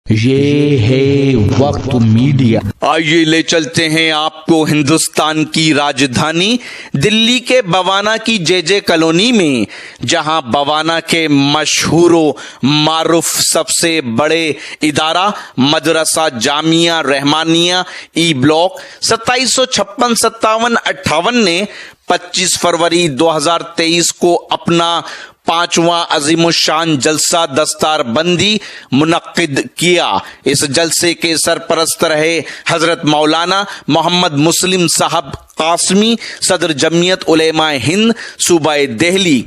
یہ ہے وقت میڈیا۔ آئیے لے چلتے ہیں آپ کو ہندوستان کی راجدھانی دلی کے بوانا کی جے جے کالونی میں، جہاں بوانا کے مشہور و معروف سب سے بڑے ادارہ مدرسہ جامعہ رحمانیہ ای بلاک 2756-57-58 نے 25 فروری 2023 کو اپنا 5واں عظیم الشان جلسہ دستار بندی منعقد کیا۔ اس جلسے کے سرپرست رہے حضرت مولانا محمد مسلم صاحب قاسمی، صدر جمعیت علماء ہند صوبہ دہلی۔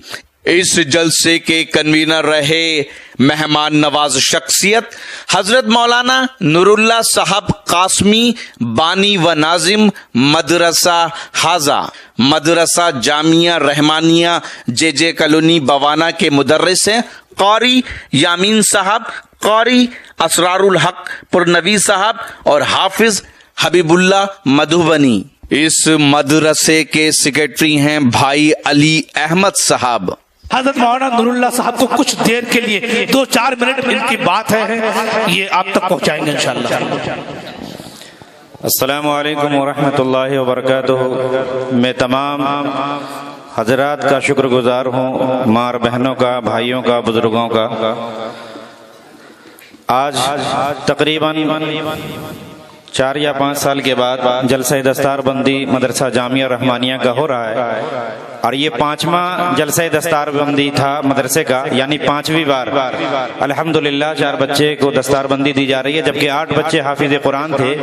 اس جلسے کے کنوینر رہے مہمان نواز شخصیت حضرت مولانا نور اللہ صاحب قاسمی، بانی و ناظم مدرسہ حاضہ مدرسہ جامعہ رحمانیہ جے جے کالونی بوانا کے مدرس ہیں قاری یامین صاحب، قاری اسرار الحق پرنوی صاحب اور حافظ حبیب اللہ مدھوبنی۔ اس مدرسے کے سیکریٹری ہیں بھائی علی احمد صاحب۔ حضرت مولانا نور اللہ صاحب کو کچھ دیر کے لیے 2-4 منٹ ان کی بات ہے، یہ آپ تک پہنچائیں گے انشاءاللہ۔ السلام علیکم ورحمۃ اللہ وبرکاتہ۔ میں تمام حضرات کا شکر گزار ہوں، ماں اور بہنوں کا، بھائیوں کا، بزرگوں کا۔ آج تقریباً 4 یا 5 سال کے بعد جلسہ دستار بندی مدرسہ جامعہ رحمانیہ کا ہو رہا ہے، اور یہ 5واں جلسہ دستار بندی تھا مدرسے کا، یعنی 5ویں بار الحمدللہ 4 بچے کو دستار بندی دی جا رہی ہے، جبکہ 8 بچے حافظ قرآن تھے،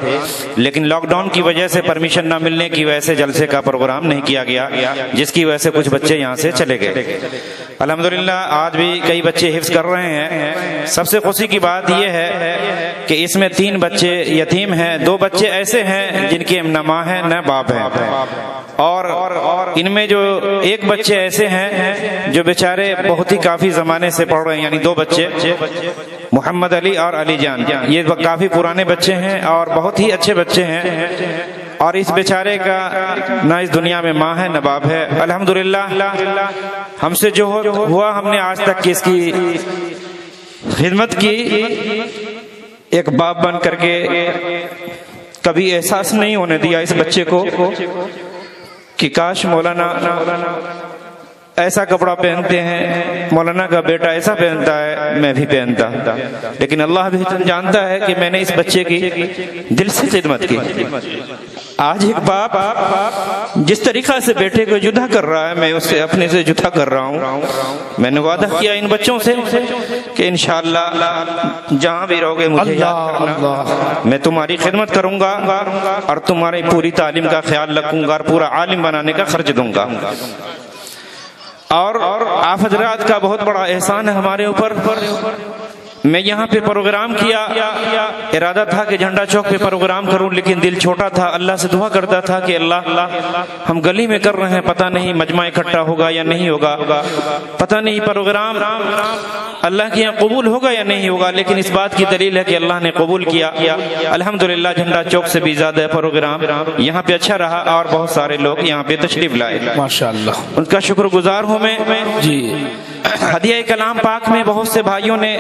لیکن لاک ڈاؤن کی وجہ سے پرمیشن نہ ملنے کی وجہ سے جلسے کا پروگرام نہیں کیا گیا، جس کی وجہ سے کچھ بچے یہاں سے چلے گئے۔ الحمدللہ آج بھی کئی بچے حفظ کر رہے ہیں۔ سب سے خوشی کی بات یہ ہے کہ اس میں 3 بچے یتیم ہیں، 2 بچے ایسے ہیں جن کے نہ ماں ہے نہ باپ ہے، اور ان میں جو 1 بچے ایسے ہیں جو بیچارے بہت ہی کافی زمانے سے پڑھ رہے ہیں، یعنی 2 بچے محمد علی اور علی جان، یہ کافی پرانے بچے ہیں اور بہت ہی اچھے بچے ہیں، اور اس بیچارے کا نہ اس دنیا میں ماں ہے نہ باپ ہے۔ الحمدللہ ہم سے جو ہوا، ہم نے آج تک کی اس کی خدمت کی، ایک باپ بن کر کے کبھی احساس نہیں ہونے دیا اس بچے کو کہ کاش مولانا ایسا کپڑا پہنتے ہیں، مولانا کا بیٹا ایسا پہنتا ہے، میں بھی پہنتا، لیکن اللہ بھی جانتا ہے کہ میں نے اس بچے کی دل سے خدمت کی۔ آج ایک باپ جس طریقہ سے بیٹے کو جدا کر رہا ہے، میں اسے اپنے سے جدا کر رہا ہوں۔ میں نے وعدہ کیا ان بچوں سے کہ انشاءاللہ جہاں بھی رہو گے مجھے یاد کرنا، میں تمہاری خدمت کروں گا اور تمہاری پوری تعلیم کا خیال رکھوں گا اور پورا عالم بنانے کا خرچ دوں گا۔ اور آپ حضرات کا بہت بڑا احسان ہے ہمارے اوپر۔ میں یہاں پہ پروگرام کیا، ارادہ تھا کہ جھنڈا چوک پہ پروگرام کروں، لیکن دل چھوٹا تھا، اللہ سے دعا کرتا تھا کہ اللہ ہم گلی میں کر رہے ہیں، پتہ نہیں مجمع اکٹھا ہوگا یا نہیں ہوگا، پتہ نہیں پروگرام اللہ کے یہاں قبول ہوگا یا نہیں ہوگا، لیکن اس بات کی دلیل ہے کہ اللہ نے قبول کیا۔ الحمدللہ جھنڈا چوک سے بھی زیادہ پروگرام یہاں پہ اچھا رہا اور بہت سارے لوگ یہاں پہ تشریف لائے، ماشاءاللہ ان کا شکر گزار ہوں میں۔ جی ہدیہ کلام پاک میں بہت سے بھائیوں نے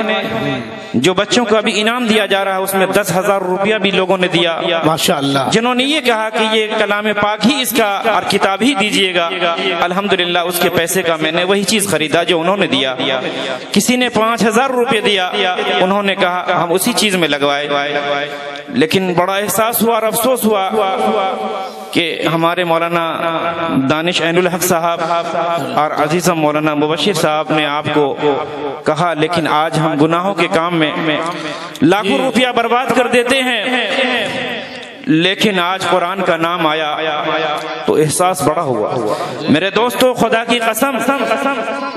جو بچوں کو ابھی انعام دیا جا رہا ہے، اس میں 10,000 روپیہ بھی لوگوں نے دیا، ماشاءاللہ، جنہوں نے یہ کہا کہ یہ کلام پاک ہی اس کا اور کتاب ہی دیجئے گا۔ الحمدللہ اس کے پیسے کا میں نے وہی چیز خریدا جو انہوں نے دیا۔ کسی نے 5,000 روپے دیا، انہوں نے کہا ہم اسی چیز میں لگوائے، لیکن بڑا احساس ہوا اور افسوس ہوا کہ ہمارے مولانا دانش عین الحق صاحب اور عزیزم مولانا مبشر صاحب نے آپ کو کہا، لیکن آج ہم گناہوں کے کام میں لاکھوں روپیہ برباد کر دیتے ہیں، لیکن آج قرآن کا نام آیا تو احساس بڑا ہوا۔ میرے دوستو، خدا کی قسم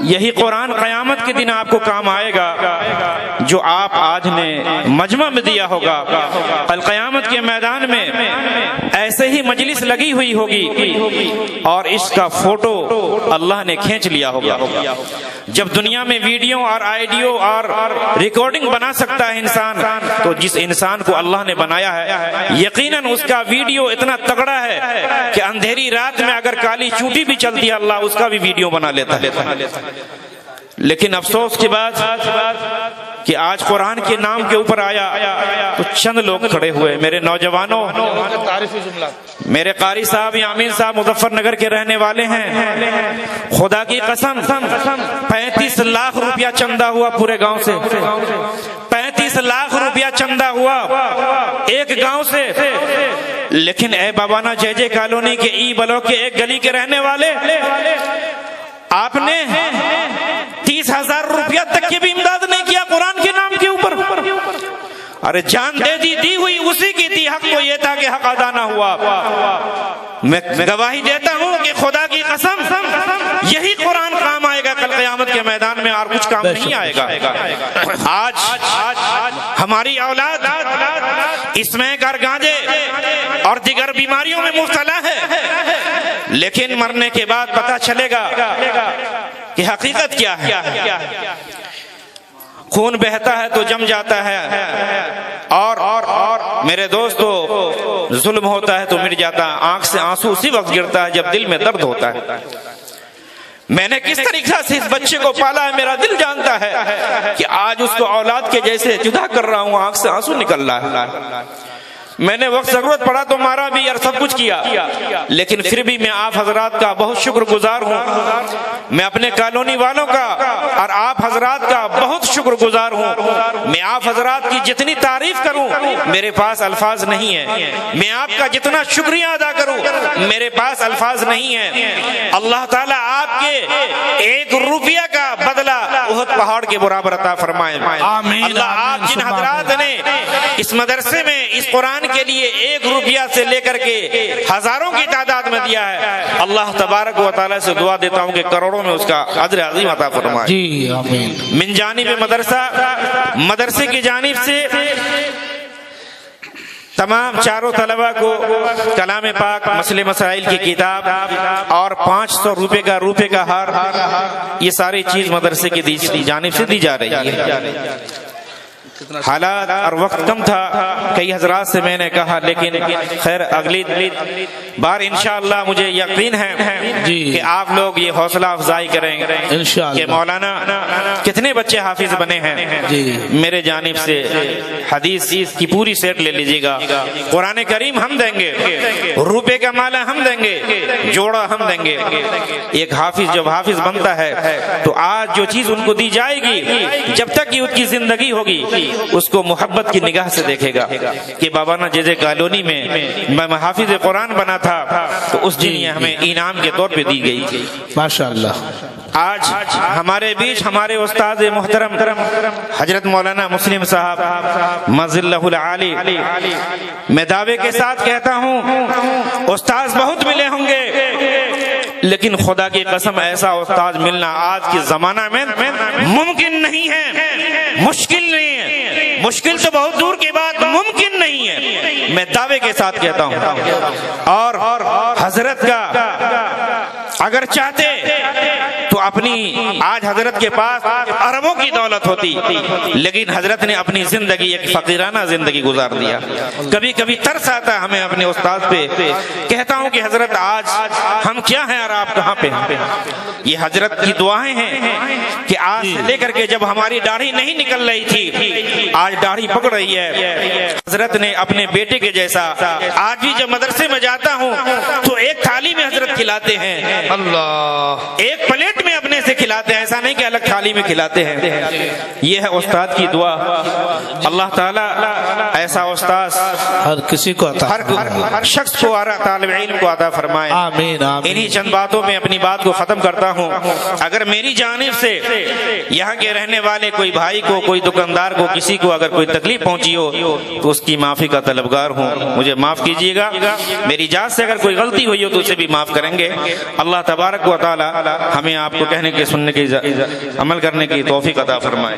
یہی قرآن قیامت کے دن آپ کو کام آئے گا جو آپ آج نے مجمع میں دیا ہوگا۔ کل قیامت کے میدان میں ایسے ہی مجلس لگی ہوئی ہوگی اور اس کا فوٹو اللہ نے کھینچ لیا ہوگا۔ جب دنیا میں ویڈیو اور آئیڈیو اور ریکارڈنگ بنا سکتا ہے انسان، تو جس انسان کو اللہ نے بنایا ہے یقیناً اس کا ویڈیو اتنا تگڑا ہے کہ اندھیری رات میں اگر کالی چونٹی بھی چلتی ہے اللہ اس کا بھی ویڈیو بنا لیتا ہے۔ لیکن افسوس کی بات کہ آج قرآن کے نام کے اوپر آیا تو چند لوگ کھڑے ہوئے. میرے نوجوانوں، میرے قاری صاحب یامین صاحب مظفر نگر کے رہنے والے ہیں، خدا کی قسم 35 لاکھ روپیہ چندہ ہوا پورے گاؤں سے، 35 لاکھ روپیہ چندہ ہوا ایک گاؤں سے. لیکن اے بابانا جے جے کالونی کے ای بلاک کے ایک گلی کے رہنے والے، آپ نے 30,000 روپیہ تک کی بھی امداد نہیں کیا قرآن کے نام کے اوپر. ارے جان دے دی ہوئی اسی کی تھی، حق تو یہ تھا کہ حق ادا نہ ہوا. میں گواہی دیتا ہوں کہ خدا کی قسم یہی قرآن کام آئے گا کل قیامت کے میدان میں، اور کچھ کام نہیں آئے گا. آج ہماری اولاد اس میں گانجے اور دیگر بیماریوں میں مبتلا ہے، لیکن مرنے کے بعد پتہ چلے گا کہ حقیقت کیا ہے. خون بہتا ہے تو جم جاتا ہے، اور میرے دوستو ظلم ہوتا ہے تو مٹ جاتا ہے. آنکھ سے آنسو اسی وقت گرتا ہے جب دل میں درد ہوتا ہے. میں نے کس طریقہ سے اس بچے کو پالا ہے، میرا دل جانتا ہے کہ آج اس کو اولاد کے جیسے جدا کر رہا ہوں، آنکھ سے آنسو نکل رہا ہے. میں نے وقت ضرورت پڑا تو مارا بھی اور سب کچھ کیا، لیکن پھر بھی میں آپ حضرات کا بہت شکر گزار ہوں. میں اپنے کالونی والوں کا اور آپ حضرات کا بہت شکر گزار ہوں. میں آپ حضرات کی جتنی تعریف کروں میرے پاس الفاظ نہیں ہیں، میں آپ کا جتنا شکریہ ادا کروں میرے پاس الفاظ نہیں ہیں. اللہ تعالیٰ آپ کے 1 روپیہ کا بدلہ احد پہاڑ کے برابر عطا فرمائے. اللہ آپ جن حضرات نے اس مدرسے میں اس قرآن کے لیے 1 روپیہ سے لے کر کے ہزاروں کی تعداد میں دیا ہے، اللہ تبارک و تعالیٰ سے دعا دیتا ہوں کہ کروڑوں میں اس کا اجر عظیم عطا فرمائے. جی آمین. من جانب مدرسے کی جانب سے تمام چاروں طلبہ کو کلام پاک، مسئلے مسائل کی کتاب اور 500 روپے کا ہار، یہ ساری چیز مدرسے کی جانب سے دی جا رہی ہے. حالات اور وقت کم تھا، کئی حضرات سے میں نے کہا، لیکن خیر اگلی بار انشاءاللہ مجھے یقین ہے کہ آپ لوگ یہ حوصلہ افزائی کریں کہ مولانا کتنے بچے حافظ بنے ہیں. میرے جانب سے حدیث کی پوری سیٹ لے لیجیے گا. قرآن کریم ہم دیں گے، روپے کا مالا ہم دیں گے، جوڑا ہم دیں گے. ایک حافظ جب حافظ بنتا ہے تو آج جو چیز ان کو دی جائے گی، جب تک کہ ان کی زندگی ہوگی اس کو محبت کی نگاہ سے دیکھے گا کہ بابانا جیسے کالونی میں حافظ قرآن بنا تھا تو اس دن یہ ہمیں انعام کے طور پہ دی گئی. ماشاءاللہ. آج ہمارے بیچ ہمارے استاد محترم حضرت مولانا مسلم صاحب مظلہ العالی، میں دعوے کے ساتھ کہتا ہوں استاد بہت ملے ہوں گے، لیکن خدا کی قسم ایسا استاد ملنا آج کے زمانہ میں ممکن نہیں ہے، مشکل نہیں ہے. مشکل تو بہت دور کی بات، ممکن نہیں ہے، میں دعوے کے ساتھ کہتا ہوں. اور حضرت کا اگر چاہتے تو اپنی آج حضرت کے پاس اربوں کی دولت ہوتی، لیکن حضرت نے اپنی زندگی ایک فقیرانہ زندگی گزار دیا. کبھی کبھی ترس آتا ہے ہمیں اپنے استاد پہ. کہتا ہوں کہ حضرت آج ہم کیا ہیں اور آپ کہاں پہ ہیں. یہ حضرت کی دعائیں ہیں کہ آج سے لے کر کے جب ہماری داڑھی نہیں نکل رہی تھی آج داڑھی پکڑ رہی ہے. حضرت نے اپنے بیٹے کے جیسا آج بھی جب مدرسے میں جاتا ہوں تو ایک تھالی میں حضرت کھلاتے ہیں، اللہ ایک پلیٹ میں اپنے سے کھلاتے ہیں، ایسا نہیں کہ الگ تھالی میں کھلاتے ہیں. یہ ہے استاد کی دعا. اللہ تعالیٰ ایسا استاد ہر کسی کو عطا ہر شخص کو طالب علم کو عطا فرمائے. آمین آمین. انہی چند باتوں میں اپنی بات کو ختم کرتا ہوں. اگر میری جانب سے یہاں کے رہنے والے کوئی بھائی کو، کوئی دکاندار کو، کسی کو اگر کوئی تکلیف پہنچی ہو تو اس کی معافی کا طلبگار ہوں، مجھے معاف کیجیے گا. میری جان سے اگر کوئی غلطی ہوئی ہو تو اسے بھی معاف کریں گے. اللہ تبارک و تعالی ہمیں آپ کو کہنے کے، سننے کے، عمل کرنے کی توفیق عطا فرمائے.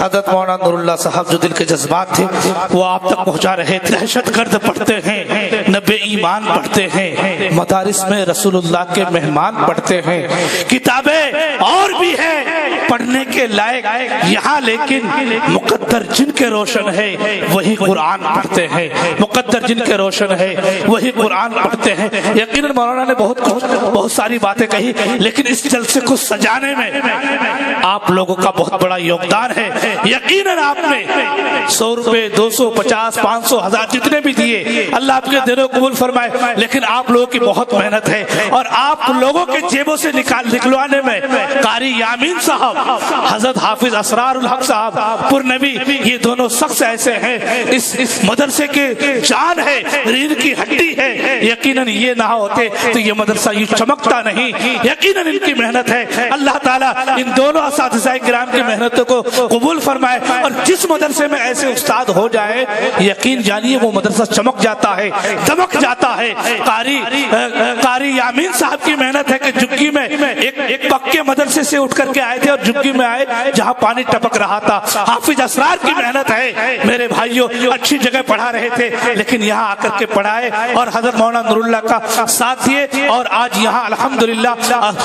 حضرت مولانا نور اللہ صاحب جو دل کے جذبات تھے وہ آپ تک پہنچا رہے تھے. دہشت گرد پڑھتے ہیں, نبی ایمان پڑھتے ہیں, مدارس میں رسول اللہ کے مہمان پڑھتے ہیں, کتابیں اور بھی ہیں پڑھنے کے لائق یہاں, لیکن مقدر جن کے روشن ہے وہی قرآن پڑھتے ہیں, مقدر جن کے روشن ہے وہی قرآن پڑھتے ہیں. یقیناً مولانا نے بہت ساری باتیں کہی, لیکن اس جلسے کو سجانے میں آپ لوگوں کا بہت بڑا یوگدان ہے. یقیناً آپ نے 100 روپے 200 50 500 1000 جتنے بھی دیے, اللہ آپ کے دلوں کو قبول فرمائے, لیکن آپ لوگوں کی بہت محنت ہے, اور آپ لوگوں کے جیبوں سے نکلوانے میں قاری یامین صاحب, حضرت حافظ اسرار الحق صاحب پر نبی, یہ دونوں شخص ایسے ہیں اس مدرسے کے جان ہے, ریڑھ کی ہڈی ہے. یقیناً یہ نہ ہوتے تو یہ مدرسہ یہ چمکتا نہیں. یقیناً ان کی محنت ہے. اللہ تعالیٰ ان دونوں اساتذہ کرام کی محنتوں کو قبول فرمائے, اور جس مدرسے میں ایسے استاد ہو جائے یقین جانیے وہ مدرسہ چمک جاتا ہے, دمک جاتا ہے. قاری یامین صاحب کی محنت ہے کہ جھگی میں ایک پکے مدرسے سے اٹھ کر کے آئے تھے اور جھگی میں آئے جہاں پانی ٹپک رہا تھا. حافظ اسرار کی محنت ہے میرے بھائیوں, اچھی جگہ پڑھا رہے تھے لیکن یہاں آ کر کے پڑھائے اور حضرت مولانا نور اللہ کا ساتھ دیے, اور آج یہاں الحمدللہ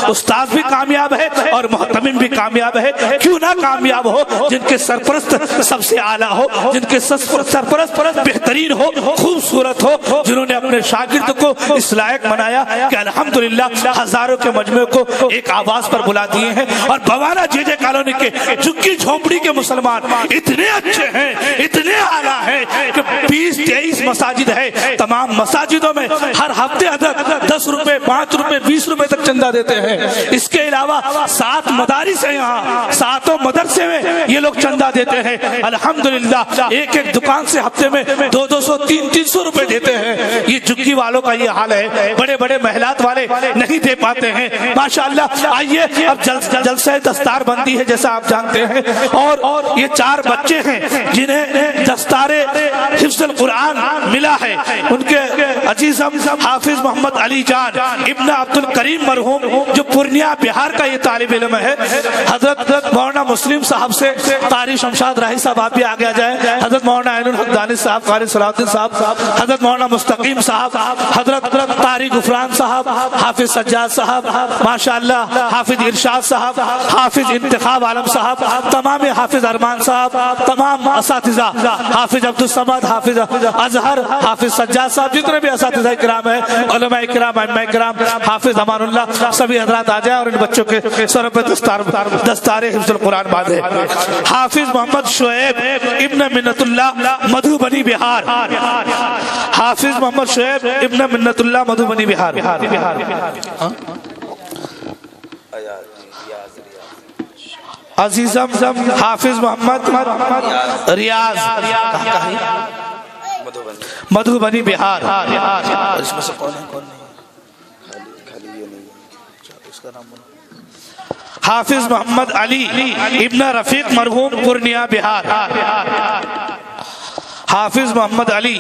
استاد بھی کامیاب ہے اور محتمم بھی کامیاب ہے. کیوں نہ کامیاب ہو جن کے سرپرست سب سے اعلیٰ ہو, جن کے سرپرست بہترین ہو, خوبصورت ہو, جنہوں نے اپنے شاگرد کو اس لائق بنایا کہ الحمدللہ ہزاروں کے مجمع کو ایک آواز پر بلا دیے ہیں. اور بوانا جے جے کالونی کے جھگی جھونپڑی کے مسلمان اتنے اچھے ہیں, اتنے اعلیٰ ہیں کہ 20-23 مساجد ہے. تمام مساجدوں میں ہر ہفتے 10 روپے 5 روپے 20 روپے تک چندہ دیتے ہیں. اس کے علاوہ 7 مدارس ہیں یہاں, 7 مدرسے میں یہ لوگ چندہ دیتے ہیں. الحمدللہ ایک دکان سے ہفتے میں 200 300 روپے دیتے ہیں. یہ جھگی والوں کا یہ حال ہے, بڑے بڑے محلات والے نہیں دے پاتے ہیں. ماشاءاللہ آئیے اب جلسہ دستار بندی ہے جیسا آپ جانتے ہیں, اور یہ 4 بچے ہیں جنہیں دستار حفظ القرآن ملا ہے. ان کے عزیز حافظ محمد علی جان ابن عبد الکریم مرحوم جو پورنیہ بہار کا یہ طالب علم ہے, حضرت مولانا مسلم صاحب سے قاری شمشاد راہی صاحب آپ بھی آگے آ جائیں, حضرت مولانا عین الحق دانش صاحب, قاری صلاح الدین صاحب, حضرت مولانا مستقیم صاحب, حضرت قاری غفران صاحب, حافظ سجاد صاحب, ماشاءاللہ حافظ ارشاد صاحب, حافظ انتخاب عالم صاحب, تمام حافظ ارمان صاحب, تمام اساتذہ, حافظ عبدالصمد, حافظ اظہر, حافظ سجاد صاحب, جتنے بھی اساتذہ کرام ہیں, علماء کرام, ائمہ کرام, حافظ امان اللہ, سبھی حضرات آ جائیں اور ان بچوں کے سر پہ دستار حفظ القرآن باندھے. حافظ محمد شعیب ابن منت اللہ مدھوبنی بہار, حافظ محمد شعیب ابن منت اللہ مدھوبنی بہار. عزیزم حافظ محمد ریاض مدھوبنی بہار. اس میں سے کون نہیں حافظ محمد علی ابن رفیق مرحوم پورنیہ بہار, حافظ محمد علی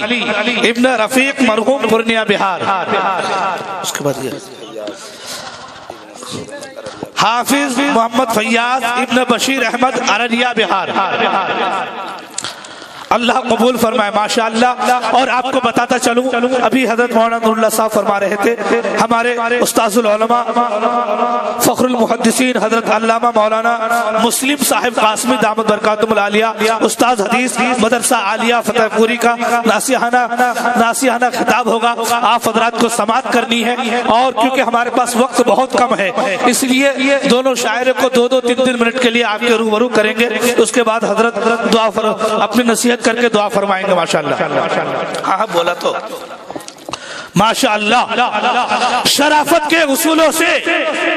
ابن رفیق مرحوم پورنیہ بہار. اس کے بعد حافظ محمد فیاض ابن بشیر احمد ارریہ بہار. اللہ قبول فرمائے ماشاءاللہ. اور آپ کو بتاتا چلوں, ابھی حضرت مولانا نور اللہ صاحب فرما رہے تھے, ہمارے استاذ العلماء فخر المحدثین حضرت علامہ مولانا مسلم صاحب قاسمی دامت برکاتہم العالیہ, استاذ حدیث مدرسہ عالیہ فتح پوری کا ناسیانہ خطاب ہوگا. آپ حضرات کو سماعت کرنی ہے, اور کیونکہ ہمارے پاس وقت بہت کم ہے اس لیے دونوں شاعر کو 2-3 منٹ کے لیے آپ کے روبرو کریں گے. اس کے بعد حضرت دعا اپنی نصیحت کر کے دعا فرمائیں گے. ماشاءاللہ ہاں بولا تو ماشاءاللہ شرافت کے اصولوں سے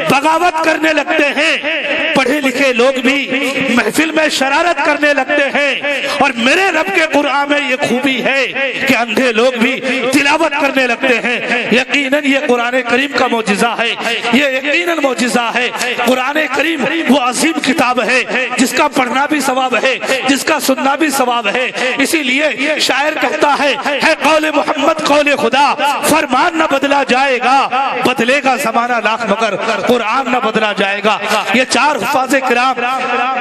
بغاوت کرنے لگتے ہیں پڑھے لکھے لوگ بھی, محفل میں شرارت کرنے لگتے ہیں. اور میرے رب کے قرآن میں یہ خوبی ہے کہ اندھے لوگ بھی تلاوت کرنے لگتے ہیں. یقیناً یہ قرآن کریم کا معجزہ ہے، یہ یقیناً معجزہ ہے۔ قرآن کریم وہ عظیم کتاب ہے جس کا پڑھنا بھی ثواب ہے، جس کا سننا بھی ثواب ہے۔ اسی لیے شاعر کہتا ہے قول محمد قول خدا، فرمان نہ بدلا جائے گا، بدلے گا زمانہ لاکھ مگر قرآن نہ بدلا جائے گا۔ یہ چار حفاظ کرام،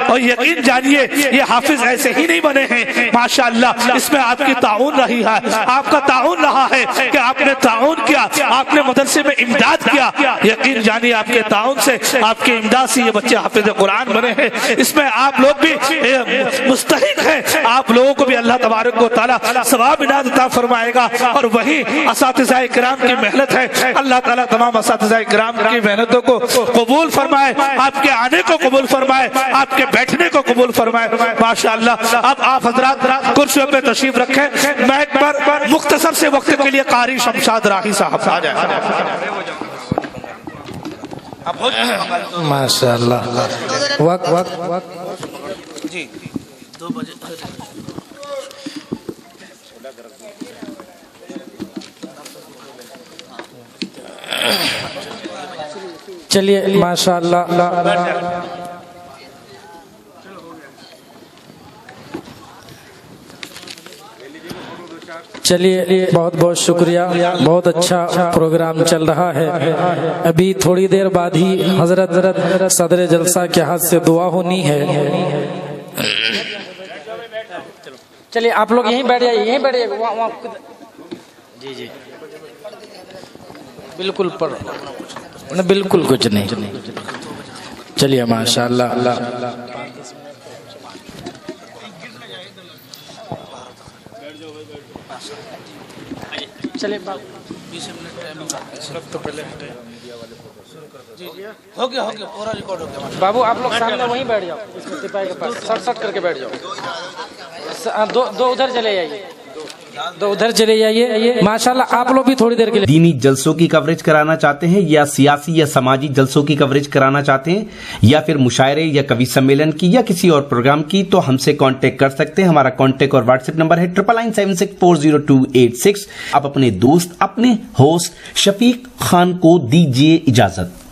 اور یقین جانیے یہ حافظ ایسے ہی نہیں بنے ہیں، ماشاءاللہ اس میں آپ کی تعاون رہی ہے، آپ کا تعاون رہا ہے کہ آپ نے تعاون کیا، آپ نے مدرسے میں امداد کیا۔ یقین جانیے آپ کے تعاون سے، آپ کی امداد سے یہ بچے حافظ قرآن بنے ہیں۔ اس میں آپ لوگ بھی مستحق ہیں، آپ لوگوں کو بھی اللہ تبارک و تعالیٰ ثواب عنایت عطا فرمائے گا۔ اور وہی اساتذہ کرام کی محنت ہے، اللہ تعالیٰ تمام اساتذہ کرام کی محنتوں کو قبول فرمائے، آپ کے آنے کو قبول فرمائے، آپ کے بیٹھنے کو قبول فرمائے۔ ماشاءاللہ اب آپ حضرات کرسیوں پہ تشریف رکھیں، میک پر مختصر سے وقت کے لیے قاری شمشاد راہی صاحب آ جائیں۔ ماشاءاللہ وقت جی 2 بجے چلیے ماشاءاللہ چلیے بہت بہت شکریہ، بہت اچھا پروگرام چل رہا ہے۔ ابھی تھوڑی دیر بعد ہی حضرت صدر جلسہ کے ہاتھ سے دعا ہونی ہے۔ چلیے آپ لوگ یہیں بیٹھ جائیے، یہیں بیٹھ جائیے۔ جی جی بالکل بالکل کچھ نہیں۔ چلیے ماشاءاللہ چلیے ہو گیا پورا ریکارڈ ہو گیا۔ بابو آپ لوگ سامنے وہیں بیٹھ جاؤ، اس میں تپائی کے پاس سٹ کر کے بیٹھ جاؤ۔ دو ادھر چلے جائیے، دو ادھر چلے جائیے۔ ماشاءاللہ آپ لوگ بھی تھوڑی دیر کے لیے دینی جلسوں کی کوریج کرانا چاہتے ہیں، یا سیاسی یا سماجی جلسوں کی کوریج کرانا چاہتے ہیں، یا پھر مشاعرے یا کوی سمیلن کی یا کسی اور پروگرام کی، تو ہم سے کانٹیکٹ کر سکتے ہیں۔ ہمارا کانٹیکٹ اور واٹس ایپ نمبر ہے 9976400286۔ آپ اپنے دوست، اپنے ہوسٹ شفیق خان کو دیجیے اجازت۔